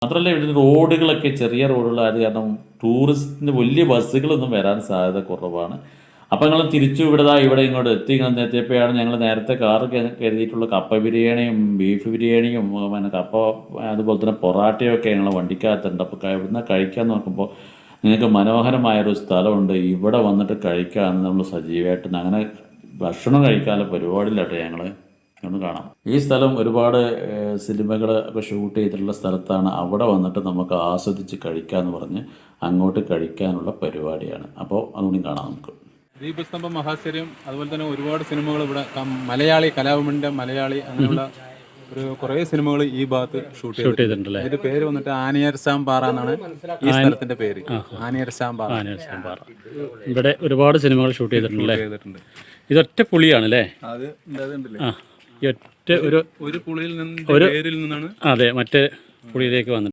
മാത്രമല്ല ഇവിടെ റോഡുകളൊക്കെ ചെറിയ റോഡുകളായത് കാരണം ടൂറിസ്റ്റിന് വലിയ ബസ്സുകളൊന്നും വരാൻ സാധ്യത കുറവാണ്. അപ്പോൾ ഞങ്ങൾ തിരിച്ചു ഇവിടെ ഇങ്ങോട്ട് എത്തിയപ്പോഴാണ് ഞങ്ങൾ നേരത്തെ കാറ് കരുതിയിട്ടുള്ള കപ്പ ബിരിയാണിയും ബീഫ് ബിരിയാണിയും പിന്നെ കപ്പ അതുപോലെ തന്നെ പൊറാട്ടയൊക്കെ ഞങ്ങൾ വണ്ടിക്കകത്തുണ്ട്. അപ്പോൾ ഇവിടുന്ന് കഴിക്കാൻ നോക്കുമ്പോൾ നിങ്ങൾക്ക് മനോഹരമായൊരു സ്ഥലമുണ്ട്, ഇവിടെ വന്നിട്ട് കഴിക്കാമെന്ന് നമ്മൾ സജീവമായിട്ട് അങ്ങനെ ഭക്ഷണം കഴിക്കാനുള്ള പരിപാടിയിലാട്ടെ ഞങ്ങൾ ഒന്ന് കാണാം. ഈ സ്ഥലം ഒരുപാട് സിനിമകൾ ഒക്കെ ഷൂട്ട് ചെയ്തിട്ടുള്ള സ്ഥലത്താണ്. അവിടെ വന്നിട്ട് നമുക്ക് ആസ്വദിച്ച് കഴിക്കാമെന്ന് പറഞ്ഞ് അങ്ങോട്ട് കഴിക്കാനുള്ള പരിപാടിയാണ്. അപ്പോൾ അതുകൂടി കാണാം നമുക്ക്. ദീപസ്തംഭം, മഹാശ്ചര്യം, അതുപോലെ തന്നെ ഒരുപാട് സിനിമകൾ ഇവിടെ മലയാളി, കലാഭവന്റെ മലയാളി, അങ്ങനെയുള്ള കുറേ സിനിമകൾ ഈ ഭാഗത്ത് ഷൂട്ട് ചെയ്തിട്ടുണ്ടല്ലേ. ഇതിന്റെ പേര് വന്നിട്ട് ആനിയർസാംപാറ എന്നാണ് ഈ സ്ഥലത്തിന്റെ പേര്. ആനിയർസാംപാറ. ഇവിടെ ഒരുപാട് സിനിമകൾ ഷൂട്ട് ചെയ്തിട്ടുണ്ടല്ലേ. ഇതൊറ്റ പുളിയാണല്ലേ? ഒറ്റ ഒരു പുളിയിൽ നിന്നാണ് അതെ മറ്റേ പുളിയിലേക്ക് വന്നിട്ട്